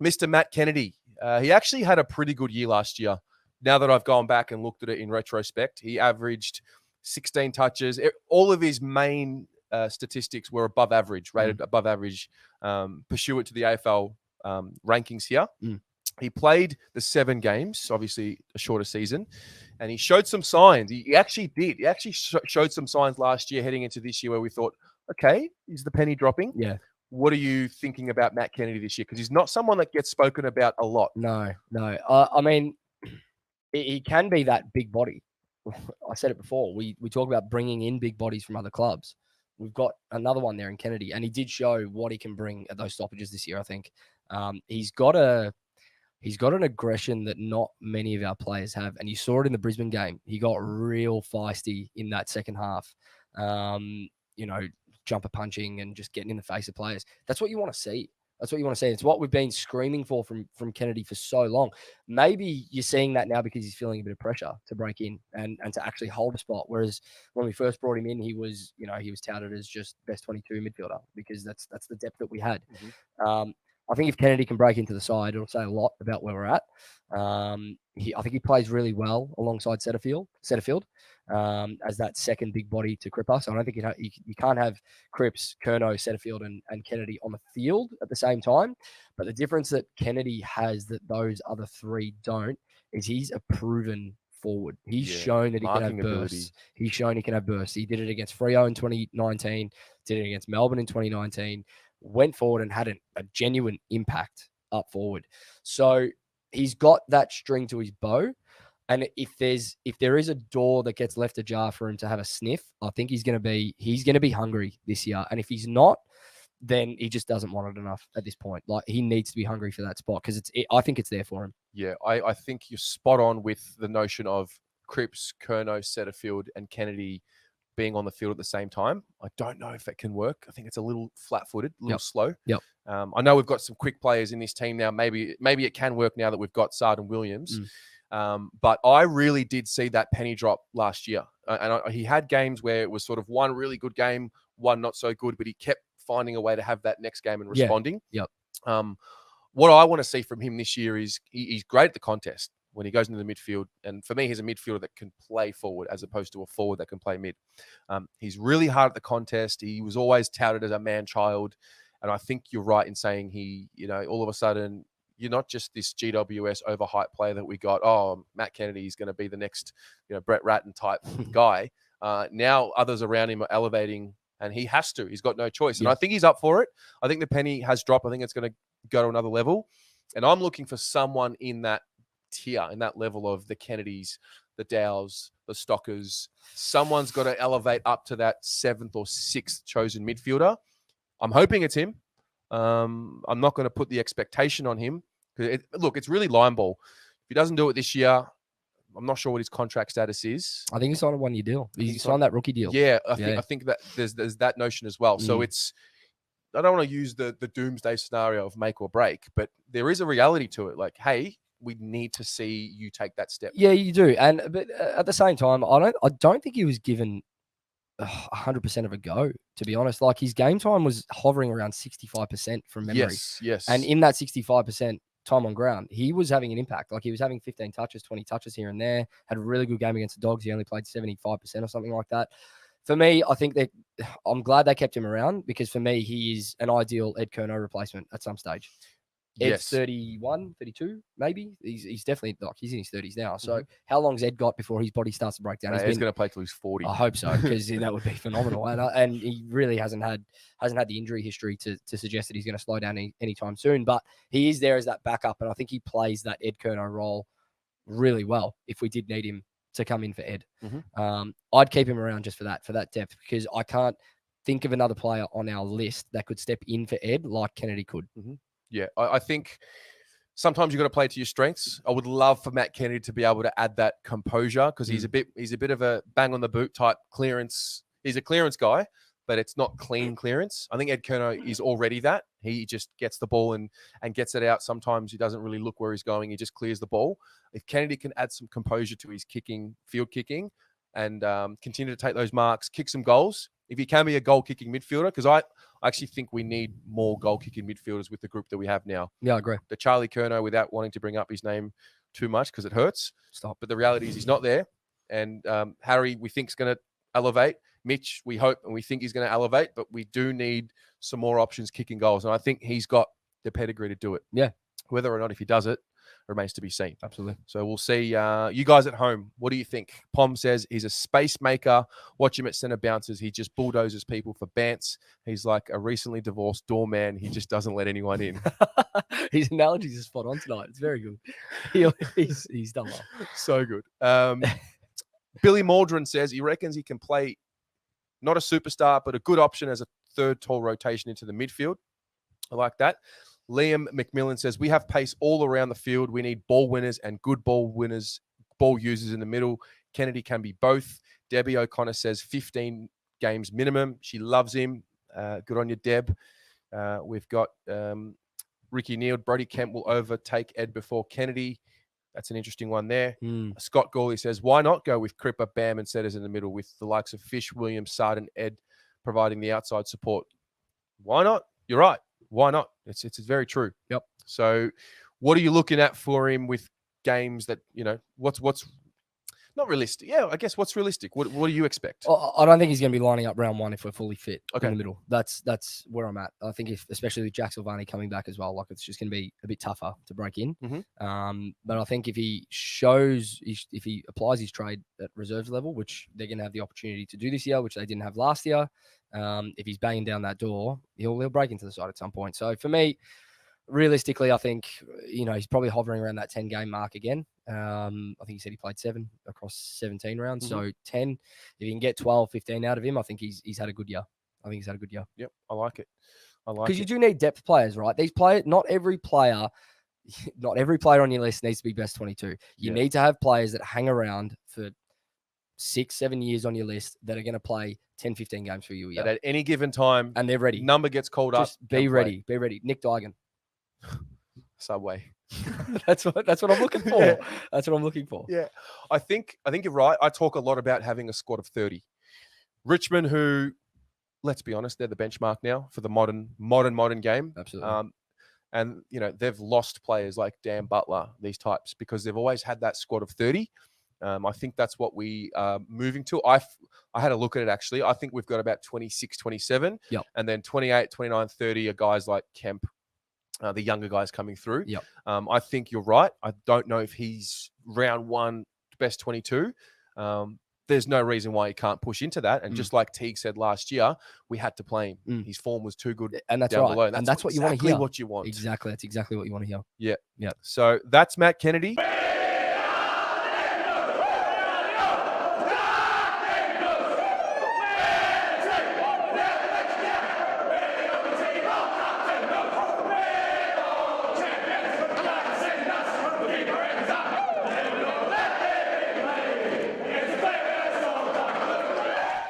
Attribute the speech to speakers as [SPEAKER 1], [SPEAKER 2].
[SPEAKER 1] Mr. Matt Kennedy. He actually had a pretty good year last year. Now that I've gone back and looked at it in retrospect, he averaged 16 touches. All of his main statistics were above average, rated above average, pursuant to the AFL rankings here. He played the 7 games, obviously a shorter season, and he showed some signs. He actually did. He actually showed some signs last year heading into this year where we thought, okay, is the penny dropping?
[SPEAKER 2] Yeah.
[SPEAKER 1] What are you thinking about Matt Kennedy this year? Because he's not someone that gets spoken about a lot.
[SPEAKER 2] No. I mean, he can be that big body. I said it before. We talk about bringing in big bodies from other clubs. We've got another one there in Kennedy, and he did show what he can bring at those stoppages this year, I think. He's got an aggression that not many of our players have, and you saw it in the Brisbane game. He got real feisty in that second half. Jumper punching and just getting in the face of players. That's what you want to see. It's what we've been screaming for from Kennedy for so long. Maybe you're seeing that now because he's feeling a bit of pressure to break in and to actually hold a spot. Whereas when we first brought him in, he was touted as just best 22 midfielder because that's the depth that we had. I think if Kennedy can break into the side, it'll say a lot about where we're at. I think he plays really well alongside Setterfield as that second big body to Cripper. So I don't think you can't have Cripps, Curnow, Setterfield, and Kennedy on the field at the same time. But the difference that Kennedy has that those other 3 don't is he's a proven forward. He's shown that he can have bursts. He's shown he can have bursts. He did it against Freo in 2019, did it against Melbourne in 2019, went forward and had a genuine impact up forward. So he's got that string to his bow. And if there is a door that gets left ajar for him to have a sniff, I think he's going to be hungry this year. And if he's not, then he just doesn't want it enough at this point. Like, he needs to be hungry for that spot because I think it's there for him.
[SPEAKER 1] Yeah, I think you're spot on with the notion of Cripps, Curnow, Setterfield, and Kennedy being on the field at the same time. I don't know if that can work. I think it's a little flat-footed, a little slow.
[SPEAKER 2] Yep.
[SPEAKER 1] I know we've got some quick players in this team now. Maybe it can work now that we've got Sard and Williams. But I really did see that penny drop last year. He had games where it was sort of one really good game, one not so good, but he kept finding a way to have that next game and responding.
[SPEAKER 2] Yep.
[SPEAKER 1] What I want to see from him this year is he's great at the contest when he goes into the midfield. And for me, he's a midfielder that can play forward as opposed to a forward that can play mid. He's really hard at the contest. He was always touted as a man-child. And I think you're right in saying all of a sudden, you're not just this GWS overhyped player that we got. Oh, Matt Kennedy is going to be the next, Brett Ratton type guy. Now others around him are elevating, and he has to. He's got no choice. And I think he's up for it. I think the penny has dropped. I think it's going to go to another level. And I'm looking for someone in that tier, in that level of the Kennedys, the Dows, the Stockers. Someone's got to elevate up to that 7th or 6th chosen midfielder. I'm hoping it's him. I'm not going to put the expectation on him. Look, it's really line ball. If he doesn't do it this year, I'm not sure what his contract status is.
[SPEAKER 2] I think he signed a 1-year deal. He signed that rookie deal.
[SPEAKER 1] Yeah, I think that there's that notion as well. So I don't want to use the doomsday scenario of make or break, but there is a reality to it. Like, hey, we need to see you take that step.
[SPEAKER 2] Yeah, you do. But at the same time, I don't think he was given 100% of a go, to be honest. Like, his game time was hovering around 65% from memory.
[SPEAKER 1] Yes.
[SPEAKER 2] And in that 65% time on ground, he was having an impact. Like, he was having 15 touches, 20 touches here and there, had a really good game against the Dogs. He only played 75% or something like that. For me, I think that I'm glad they kept him around because for me, he is an ideal Ed Curnow replacement at some stage. Ed's 31, 32, maybe. He's definitely, like, he's in his 30s now. So how long's Ed got before his body starts to break down?
[SPEAKER 1] He's going to play till he's 40.
[SPEAKER 2] I hope so, because that would be phenomenal. And he really hasn't had the injury history to suggest that he's going to slow down anytime soon. But he is there as that backup, and I think he plays that Ed Curnow role really well if we did need him to come in for Ed. I'd keep him around just for that depth, because I can't think of another player on our list that could step in for Ed like Kennedy could.
[SPEAKER 1] Yeah, I think sometimes you've got to play to your strengths. I would love for Matt Kennedy to be able to add that composure, because he's a bit of a bang on the boot type clearance. He's a clearance guy, but it's not clean clearance. I think Ed Curnow is already that. He just gets the ball and gets it out. Sometimes he doesn't really look where he's going. He just clears the ball. If Kennedy can add some composure to his field kicking, and continue to take those marks, kick some goals. If he can be a goal-kicking midfielder, because I I actually think we need more goal-kicking midfielders with the group that we have now.
[SPEAKER 2] Yeah, I agree.
[SPEAKER 1] The Charlie Curnow, without wanting to bring up his name too much because it hurts.
[SPEAKER 2] Stop.
[SPEAKER 1] But the reality is he's not there. And Harry, we think, is going to elevate. Mitch, we hope and we think he's going to elevate, but we do need some more options kicking goals. And I think he's got the pedigree to do it.
[SPEAKER 2] Yeah.
[SPEAKER 1] Whether or not if he does it remains to be seen.
[SPEAKER 2] Absolutely.
[SPEAKER 1] So we'll see. You guys at home, what do you think? Pom says he's a space maker. Watch him at centre bounces. He just bulldozes people for bants. He's like a recently divorced doorman. He just doesn't let anyone in.
[SPEAKER 2] His analogies are spot on tonight. It's very good. He's done well.
[SPEAKER 1] So good. Billy Maldron says he reckons he can play not a superstar, but a good option as a third tall rotation into the midfield. I like that. Liam McMillan says, we have pace all around the field. We need ball winners and good ball winners, ball users in the middle. Kennedy can be both. Debbie O'Connor says 15 games minimum. She loves him. Good on you, Deb. We've got Ricky Neal. Brody Kemp will overtake Ed before Kennedy. That's an interesting one there. Scott Gawley says, why not go with Cripper, Bam, and Setters in the middle with the likes of Fish, Williams, Sarden, Ed providing the outside support? Why not? You're right. Why not? It's very true.
[SPEAKER 2] Yep.
[SPEAKER 1] So what are you looking at for him with games that, what's not realistic? Yeah, I guess what's realistic? What do you expect?
[SPEAKER 2] I don't think he's going to be lining up round one if we're fully fit
[SPEAKER 1] Okay.
[SPEAKER 2] in the middle. That's where I'm at. I think especially with Jack Silvani coming back as well, like it's just going to be a bit tougher to break in. But I think if he applies his trade at reserves level, which they're going to have the opportunity to do this year, which they didn't have last year, if he's banging down that door, he'll break into the side at some point. So for me, realistically, I think, he's probably hovering around that 10-game mark again. I think he said he played 7 across 17 rounds. So 10, if you can get 12, 15 out of him, I think he's had a good year.
[SPEAKER 1] Yep, I like it.
[SPEAKER 2] Because you do need depth players, right? These players, not every player on your list needs to be best 22. You need to have players that hang around for 6-7 years on your list that are going to play 10, 15 games for you.
[SPEAKER 1] At any given time,
[SPEAKER 2] and they're ready.
[SPEAKER 1] Number gets called up.
[SPEAKER 2] Be ready. Be ready. Nick Dygan.
[SPEAKER 1] Subway.
[SPEAKER 2] That's what I'm looking for. Yeah. That's what I'm looking for.
[SPEAKER 1] Yeah. I think you're right. I talk a lot about having a squad of 30. Richmond, who, let's be honest, they're the benchmark now for the modern game.
[SPEAKER 2] Absolutely.
[SPEAKER 1] And they've lost players like Dan Butler, these types, because they've always had that squad of 30. I think that's what we are moving to. I had a look at it, actually. I think we've got about 26, 27.
[SPEAKER 2] Yep.
[SPEAKER 1] And then 28, 29, 30 are guys like Kemp, the younger guys coming through.
[SPEAKER 2] Yep.
[SPEAKER 1] I think you're right. I don't know if he's round one best 22. There's no reason why he can't push into that. And just like Teague said last year, we had to play him. His form was too good.
[SPEAKER 2] And that's
[SPEAKER 1] down
[SPEAKER 2] right.
[SPEAKER 1] below.
[SPEAKER 2] That's what you want to hear.
[SPEAKER 1] What you want.
[SPEAKER 2] Exactly. That's exactly what you want to hear.
[SPEAKER 1] Yeah.
[SPEAKER 2] Yeah.
[SPEAKER 1] So that's Matt Kennedy.